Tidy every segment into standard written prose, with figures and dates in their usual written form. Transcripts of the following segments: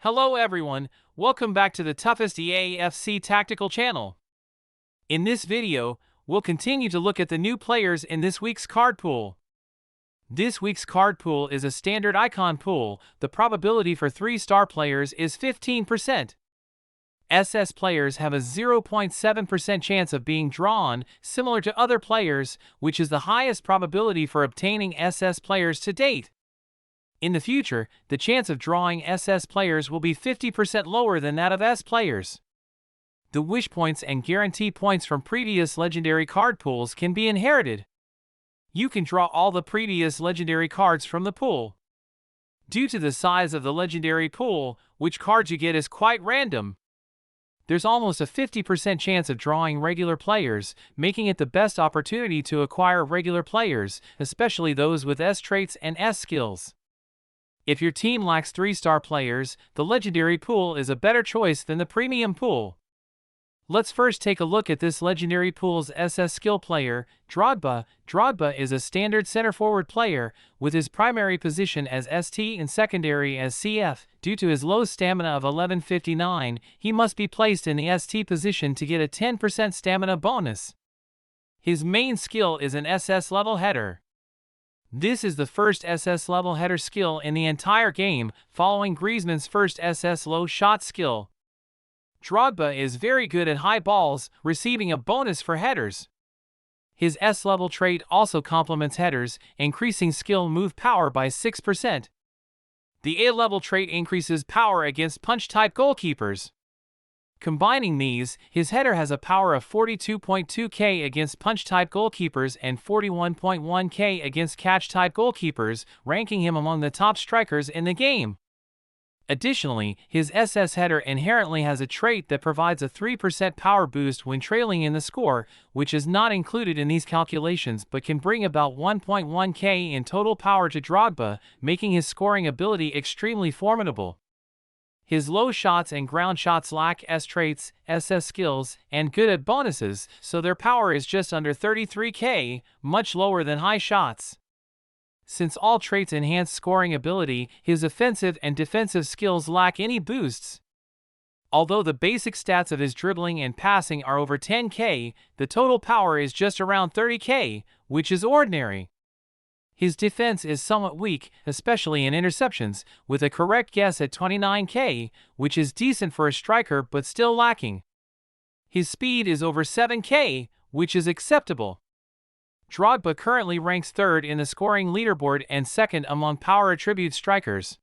Hello everyone, welcome back to the toughest EAFC tactical channel. In this video, we'll continue to look at the new players in this week's card pool. This week's card pool is a standard icon pool. The probability for 3-star players is 15%. SS players have a 0.7% chance of being drawn, similar to other players, which is the highest probability for obtaining SS players to date. In the future, the chance of drawing SS players will be 50% lower than that of S players. The wish points and guarantee points from previous legendary card pools can be inherited. You can draw all the previous legendary cards from the pool. Due to the size of the legendary pool, which cards you get is quite random. There's almost a 50% chance of drawing regular players, making it the best opportunity to acquire regular players, especially those with S traits and S skills. If your team lacks 3-star players, the legendary pool is a better choice than the premium pool. Let's first take a look at this legendary pool's SS skill player, Drogba. Drogba is a standard center forward player, with his primary position as ST and secondary as CF. Due to his low stamina of 1159, he must be placed in the ST position to get a 10% stamina bonus. His main skill is an SS level header. This is the first SS level header skill in the entire game, following Griezmann's first SS low shot skill. Drogba is very good at high balls, receiving a bonus for headers. His S level trait also complements headers, increasing skill move power by 6%. The A level trait increases power against punch-type goalkeepers. Combining these, his header has a power of 42.2k against punch-type goalkeepers and 41.1k against catch-type goalkeepers, ranking him among the top strikers in the game. Additionally, his SS header inherently has a trait that provides a 3% power boost when trailing in the score, which is not included in these calculations but can bring about 1.1k in total power to Drogba, making his scoring ability extremely formidable. His low shots and ground shots lack S traits, SS skills, and good at bonuses, so their power is just under 33k, much lower than high shots. Since all traits enhance scoring ability, his offensive and defensive skills lack any boosts. Although the basic stats of his dribbling and passing are over 10k, the total power is just around 30k, which is ordinary. His defense is somewhat weak, especially in interceptions, with a correct guess at 29k, which is decent for a striker but still lacking. His speed is over 7k, which is acceptable. Drogba currently ranks 3rd in the scoring leaderboard and 2nd among power attribute strikers.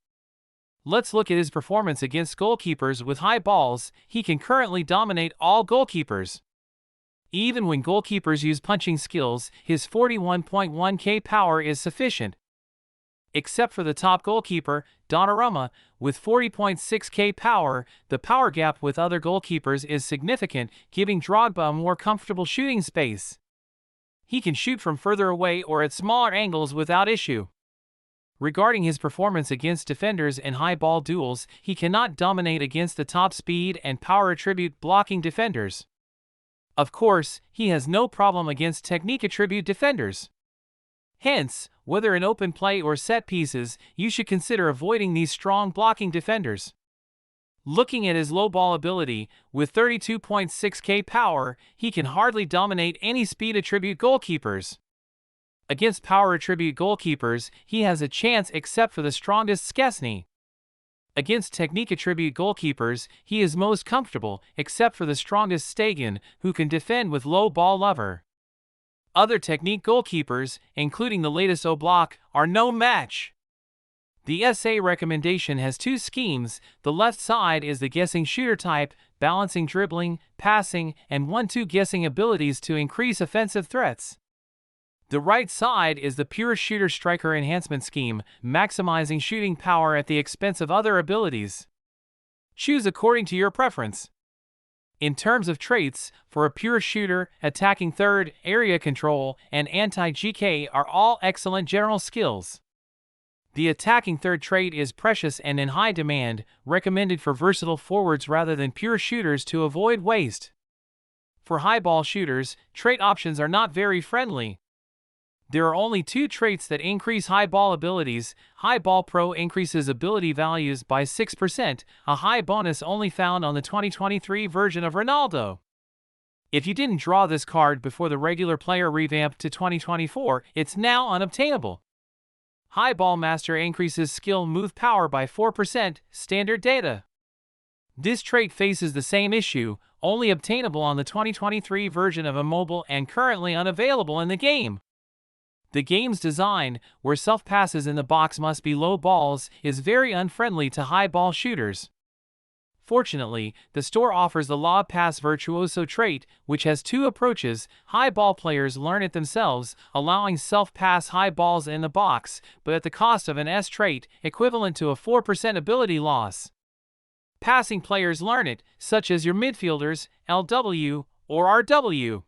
Let's look at his performance against goalkeepers with high balls. He can currently dominate all goalkeepers. Even when goalkeepers use punching skills, his 41.1k power is sufficient. Except for the top goalkeeper, Donnarumma, with 40.6k power, the power gap with other goalkeepers is significant, giving Drogba a more comfortable shooting space. He can shoot from further away or at smaller angles without issue. Regarding his performance against defenders in high ball duels, he cannot dominate against the top speed and power attribute blocking defenders. Of course, he has no problem against technique attribute defenders. Hence, whether in open play or set pieces, you should consider avoiding these strong blocking defenders. Looking at his low ball ability, with 32.6k power, he can hardly dominate any speed attribute goalkeepers. Against power attribute goalkeepers, he has a chance except for the strongest Szczesny. Against technique attribute goalkeepers, he is most comfortable, except for the strongest Stegen, who can defend with low ball lover. Other technique goalkeepers, including the latest Oblak, are no match. The SA recommendation has 2 schemes. The left side is the guessing shooter type, balancing dribbling, passing, and 1-2 guessing abilities to increase offensive threats. The right side is the pure shooter striker enhancement scheme, maximizing shooting power at the expense of other abilities. Choose according to your preference. In terms of traits, for a pure shooter, attacking third, area control, and anti-GK are all excellent general skills. The attacking third trait is precious and in high demand, recommended for versatile forwards rather than pure shooters to avoid waste. For high ball shooters, trait options are not very friendly. There are only two traits that increase high ball abilities. High Ball Pro increases ability values by 6%, a high bonus only found on the 2023 version of Ronaldo. If you didn't draw this card before the regular player revamped to 2024, it's now unobtainable. High Ball Master increases skill move power by 4%, standard data. This trait faces the same issue, only obtainable on the 2023 version of Immobile and currently unavailable in the game. The game's design, where self-passes in the box must be low balls, is very unfriendly to high ball shooters. Fortunately, the store offers the Lob Pass Virtuoso trait, which has two approaches. High ball players learn it themselves, allowing self-pass high balls in the box, but at the cost of an S trait, equivalent to a 4% ability loss. Passing players learn it, such as your midfielders, LW, or RW.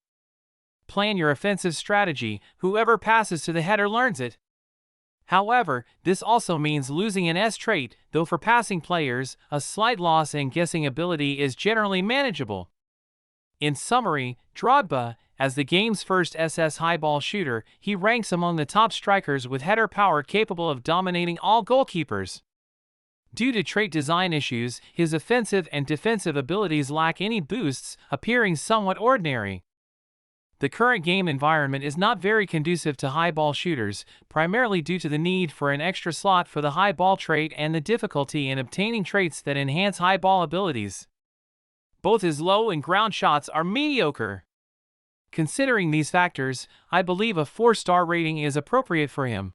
Plan your offensive strategy, whoever passes to the header learns it. However, this also means losing an S trait, though for passing players, a slight loss in guessing ability is generally manageable. In summary, Drogba, as the game's first SS highball shooter, he ranks among the top strikers with header power capable of dominating all goalkeepers. Due to trait design issues, his offensive and defensive abilities lack any boosts, appearing somewhat ordinary. The current game environment is not very conducive to high ball shooters, primarily due to the need for an extra slot for the high ball trait and the difficulty in obtaining traits that enhance high ball abilities. Both his low and ground shots are mediocre. Considering these factors, I believe a 4-star rating is appropriate for him.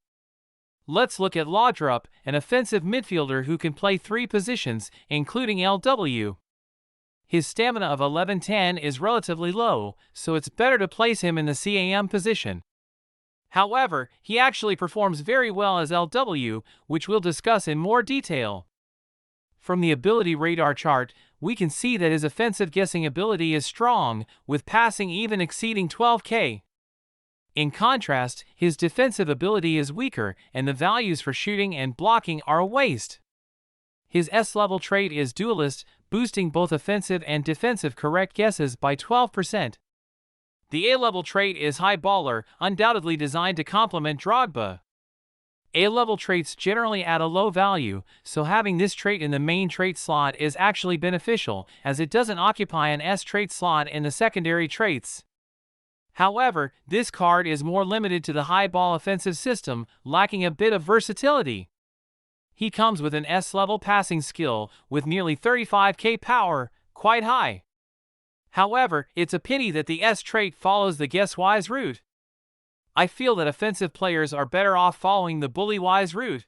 Let's look at Laudrup, an offensive midfielder who can play 3 positions, including LW. His stamina of 1110 is relatively low, so it's better to place him in the CAM position. However, he actually performs very well as LW, which we'll discuss in more detail. From the ability radar chart, we can see that his offensive guessing ability is strong, with passing even exceeding 12k. In contrast, his defensive ability is weaker, and the values for shooting and blocking are a waste. His S-level trait is duelist, boosting both offensive and defensive correct guesses by 12%. The A-level trait is high baller, undoubtedly designed to complement Drogba. A-level traits generally add a low value, so having this trait in the main trait slot is actually beneficial, as it doesn't occupy an S trait slot in the secondary traits. However, this card is more limited to the high ball offensive system, lacking a bit of versatility. He comes with an S-level passing skill, with nearly 35k power, quite high. However, it's a pity that the S trait follows the guess-wise route. I feel that offensive players are better off following the bully-wise route.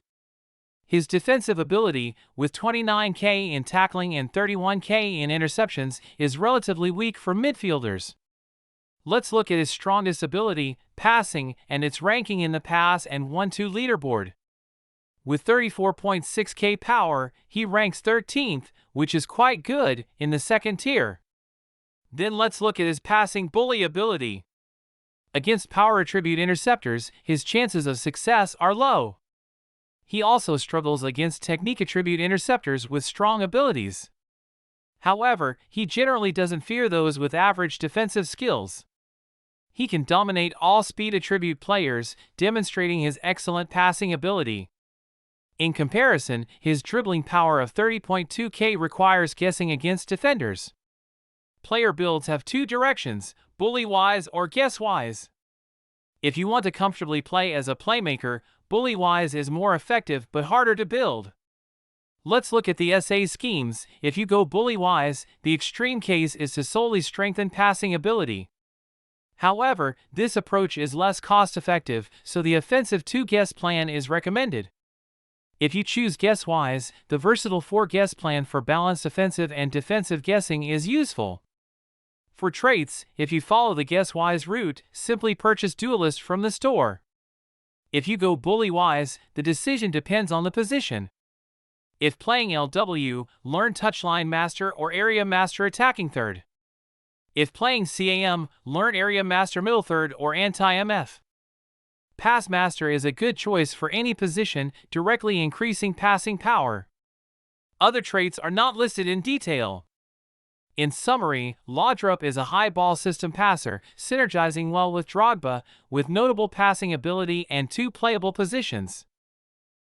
His defensive ability, with 29k in tackling and 31k in interceptions, is relatively weak for midfielders. Let's look at his strongest ability, passing, and its ranking in the pass and 1-2 leaderboard. With 34.6k power, he ranks 13th, which is quite good, in the second tier. Then let's look at his passing bully ability. Against power attribute interceptors, his chances of success are low. He also struggles against technique attribute interceptors with strong abilities. However, he generally doesn't fear those with average defensive skills. He can dominate all speed attribute players, demonstrating his excellent passing ability. In comparison, his dribbling power of 30.2k requires guessing against defenders. Player builds have 2 directions, bully-wise or guess-wise. If you want to comfortably play as a playmaker, bully-wise is more effective but harder to build. Let's look at the SA schemes. If you go bully-wise, the extreme case is to solely strengthen passing ability. However, this approach is less cost-effective, so the offensive 2-guess plan is recommended. If you choose guess-wise, the versatile 4-guess plan for balanced offensive and defensive guessing is useful. For traits, if you follow the guess-wise route, simply purchase Duelist from the store. If you go bully-wise, the decision depends on the position. If playing LW, learn Touchline Master or Area Master attacking third. If playing CAM, learn Area Master middle third or Anti-MF. Pass Master is a good choice for any position, directly increasing passing power. Other traits are not listed in detail. In summary, Laudrup is a high ball system passer, synergizing well with Drogba, with notable passing ability and 2 playable positions.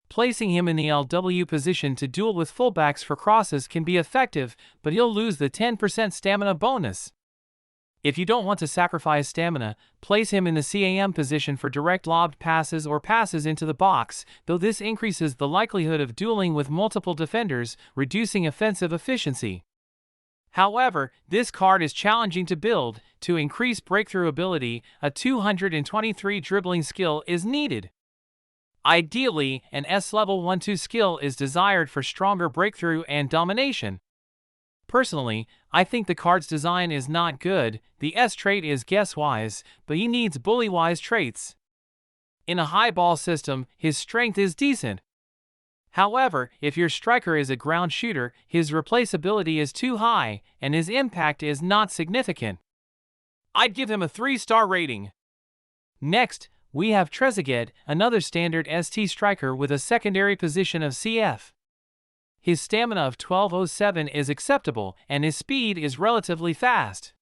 Placing him in the LW position to duel with fullbacks for crosses can be effective, but he'll lose the 10% stamina bonus. If you don't want to sacrifice stamina, place him in the CAM position for direct lobbed passes or passes into the box, though this increases the likelihood of dueling with multiple defenders, reducing offensive efficiency. However, this card is challenging to build. To increase breakthrough ability, a 223 dribbling skill is needed. Ideally, an S-level 1-2 skill is desired for stronger breakthrough and domination. Personally, I think the card's design is not good. The S trait is guess-wise, but he needs bully-wise traits. In a high ball system, his strength is decent. However, if your striker is a ground shooter, his replaceability is too high, and his impact is not significant. I'd give him a 3-star rating. Next, we have Trezeguet, another standard ST striker with a secondary position of CF. His stamina of 1207 is acceptable, and his speed is relatively fast.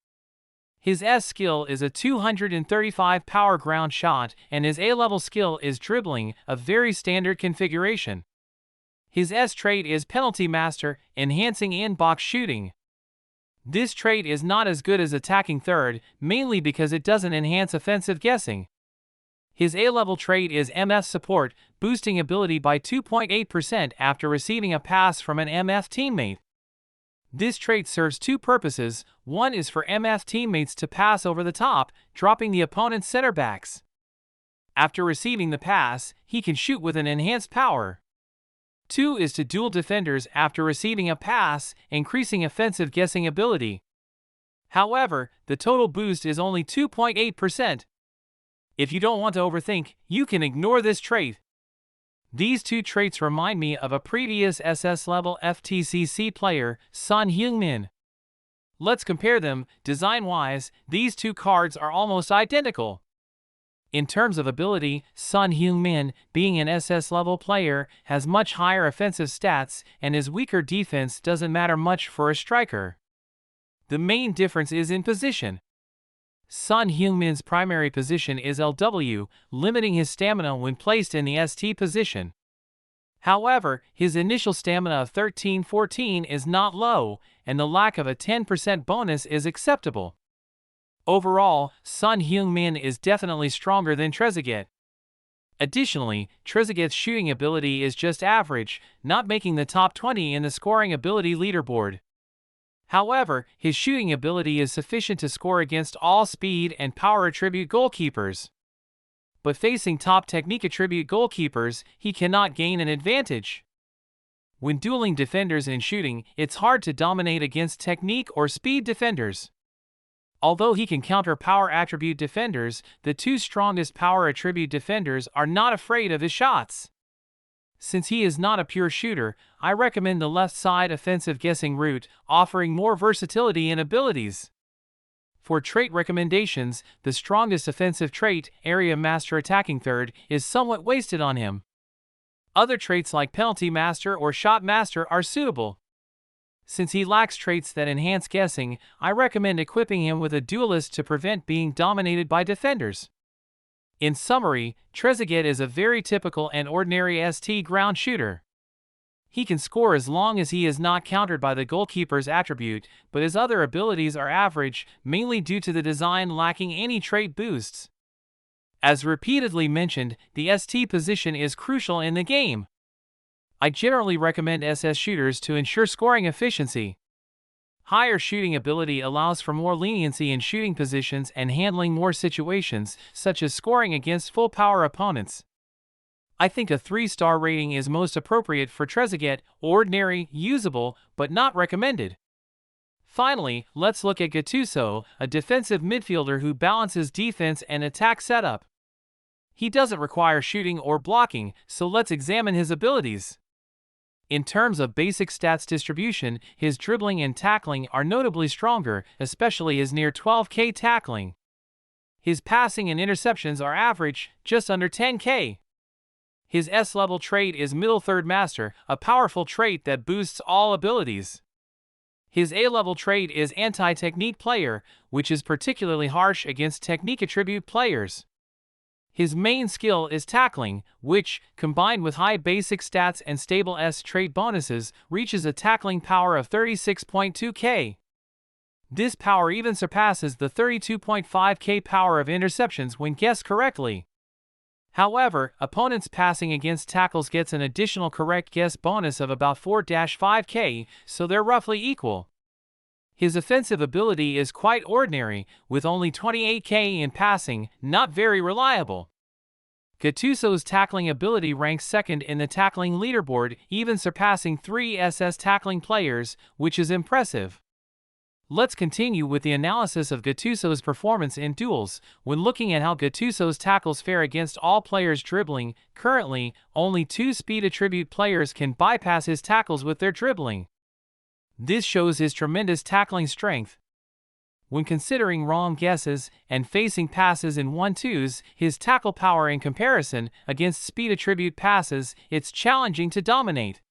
His S skill is a 235 power ground shot, and his A-level skill is dribbling, a very standard configuration. His S trait is Penalty Master, enhancing in-box shooting. This trait is not as good as Attacking Third, mainly because it doesn't enhance offensive guessing. His A-level trait is MF Support, boosting ability by 2.8% after receiving a pass from an MF teammate. This trait serves 2 purposes. One is for MF teammates to pass over the top, dropping the opponent's center backs. After receiving the pass, he can shoot with an enhanced power. 2 is to duel defenders after receiving a pass, increasing offensive guessing ability. However, the total boost is only 2.8%. If you don't want to overthink, you can ignore this trait. These 2 traits remind me of a previous SS-level FTCC player, Son Heung-min. Let's compare them. Design-wise, these 2 cards are almost identical. In terms of ability, Son Heung-min, being an SS-level player, has much higher offensive stats, and his weaker defense doesn't matter much for a striker. The main difference is in position. Son Heung-min's primary position is LW, limiting his stamina when placed in the ST position. However, his initial stamina of 1314 is not low, and the lack of a 10% bonus is acceptable. Overall, Son Heung-min is definitely stronger than Trezeguet. Additionally, Trezeguet's shooting ability is just average, not making the top 20 in the scoring ability leaderboard. However, his shooting ability is sufficient to score against all speed and power attribute goalkeepers. But facing top technique attribute goalkeepers, he cannot gain an advantage. When dueling defenders in shooting, it's hard to dominate against technique or speed defenders. Although he can counter power attribute defenders, the 2 strongest power attribute defenders are not afraid of his shots. Since he is not a pure shooter, I recommend the left side offensive guessing route, offering more versatility and abilities. For trait recommendations, the strongest offensive trait, Area Master Attacking Third, is somewhat wasted on him. Other traits like Penalty Master or Shot Master are suitable. Since he lacks traits that enhance guessing, I recommend equipping him with a duelist to prevent being dominated by defenders. In summary, Trezeguet is a very typical and ordinary ST ground shooter. He can score as long as he is not countered by the goalkeeper's attribute, but his other abilities are average, mainly due to the design lacking any trait boosts. As repeatedly mentioned, the ST position is crucial in the game. I generally recommend SS shooters to ensure scoring efficiency. Higher shooting ability allows for more leniency in shooting positions and handling more situations, such as scoring against full-power opponents. I think a 3-star rating is most appropriate for Trezeguet, ordinary, usable, but not recommended. Finally, let's look at Gattuso, a defensive midfielder who balances defense and attack setup. He doesn't require shooting or blocking, so let's examine his abilities. In terms of basic stats distribution, his dribbling and tackling are notably stronger, especially his near 12k tackling. His passing and interceptions are average, just under 10k. His S-level trait is Middle Third Master, a powerful trait that boosts all abilities. His A-level trait is anti-technique player, which is particularly harsh against technique attribute players. His main skill is tackling, which, combined with high basic stats and stable S trait bonuses, reaches a tackling power of 36.2k. This power even surpasses the 32.5k power of interceptions when guessed correctly. However, opponents passing against tackles gets an additional correct guess bonus of about 4-5k, so they're roughly equal. His offensive ability is quite ordinary, with only 28k in passing, not very reliable. Gattuso's tackling ability ranks second in the tackling leaderboard, even surpassing 3 SS tackling players, which is impressive. Let's continue with the analysis of Gattuso's performance in duels. When looking at how Gattuso's tackles fare against all players dribbling, currently, only 2 speed attribute players can bypass his tackles with their dribbling. This shows his tremendous tackling strength. When considering wrong guesses and facing passes in 1-2s, his tackle power in comparison against speed attribute passes, it's challenging to dominate.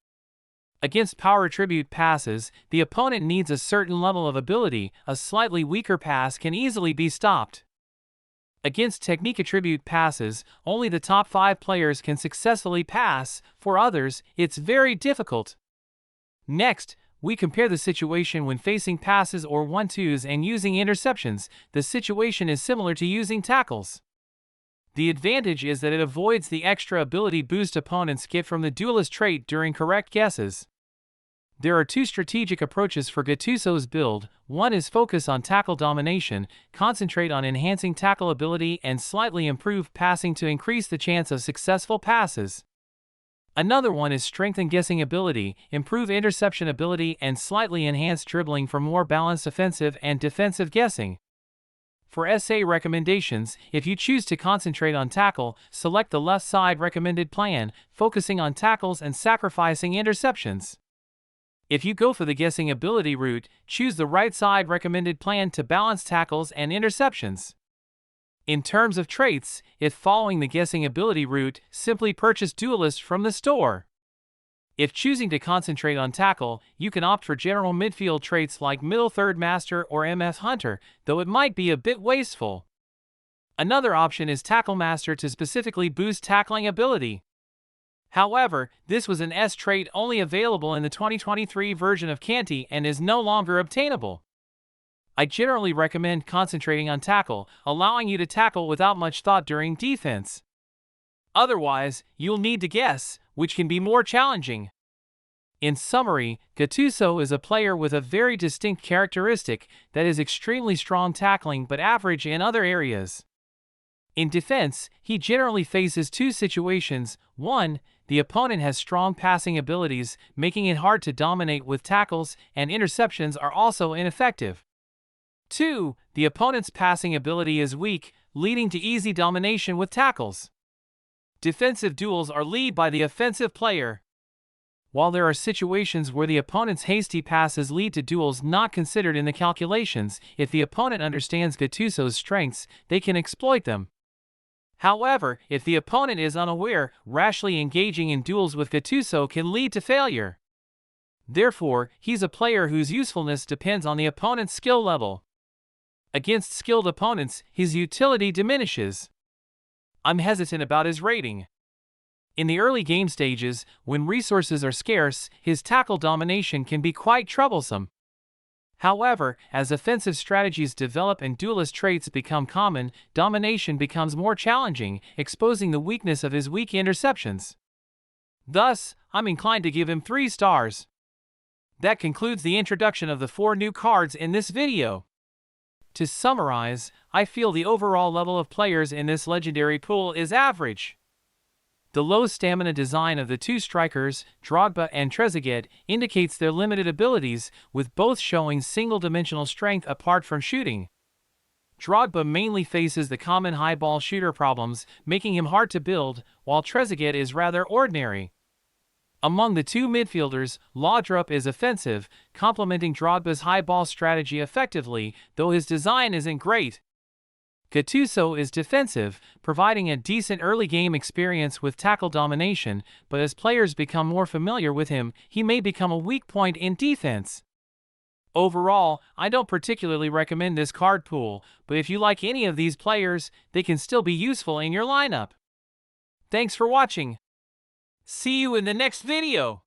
Against power attribute passes, the opponent needs a certain level of ability. A slightly weaker pass can easily be stopped. Against technique attribute passes, only the top 5 players can successfully pass. For others, it's very difficult. Next, we compare the situation when facing passes or 1-2s and using interceptions. The situation is similar to using tackles. The advantage is that it avoids the extra ability boost opponents get from the duelist trait during correct guesses. There are 2 strategic approaches for Gattuso's build. One is focus on tackle domination, concentrate on enhancing tackle ability and slightly improve passing to increase the chance of successful passes. Another one is strengthen guessing ability, improve interception ability and slightly enhance dribbling for more balanced offensive and defensive guessing. For SA recommendations, if you choose to concentrate on tackle, select the left side recommended plan, focusing on tackles and sacrificing interceptions. If you go for the guessing ability route, choose the right side recommended plan to balance tackles and interceptions. In terms of traits, if following the guessing ability route, simply purchase Duelist from the store. If choosing to concentrate on tackle, you can opt for general midfield traits like Middle Third Master or MF Hunter, though it might be a bit wasteful. Another option is Tackle Master to specifically boost tackling ability. However, this was an S trait only available in the 2023 version of Canty and is no longer obtainable. I generally recommend concentrating on tackle, allowing you to tackle without much thought during defense. Otherwise, you'll need to guess, which can be more challenging. In summary, Gattuso is a player with a very distinct characteristic that is extremely strong tackling but average in other areas. In defense, he generally faces 2 situations. 1. The opponent has strong passing abilities, making it hard to dominate with tackles, and interceptions are also ineffective. 2. The opponent's passing ability is weak, leading to easy domination with tackles. Defensive duels are led by the offensive player. While there are situations where the opponent's hasty passes lead to duels not considered in the calculations, if the opponent understands Gattuso's strengths, they can exploit them. However, if the opponent is unaware, rashly engaging in duels with Gattuso can lead to failure. Therefore, he's a player whose usefulness depends on the opponent's skill level. Against skilled opponents, his utility diminishes. I'm hesitant about his rating. In the early game stages, when resources are scarce, his tackle domination can be quite troublesome. However, as offensive strategies develop and duelist traits become common, domination becomes more challenging, exposing the weakness of his weak interceptions. Thus, I'm inclined to give him 3 stars. That concludes the introduction of the 4 new cards in this video. To summarize, I feel the overall level of players in this legendary pool is average. The low stamina design of the 2 strikers, Drogba and Trezeguet, indicates their limited abilities, with both showing single-dimensional strength apart from shooting. Drogba mainly faces the common high ball shooter problems, making him hard to build, while Trezeguet is rather ordinary. Among the 2 midfielders, Laudrup is offensive, complementing Drogba's high ball strategy effectively, though his design isn't great. Gattuso is defensive, providing a decent early game experience with tackle domination, but as players become more familiar with him, he may become a weak point in defense. Overall, I don't particularly recommend this card pool, but if you like any of these players, they can still be useful in your lineup. Thanks for watching. See you in the next video.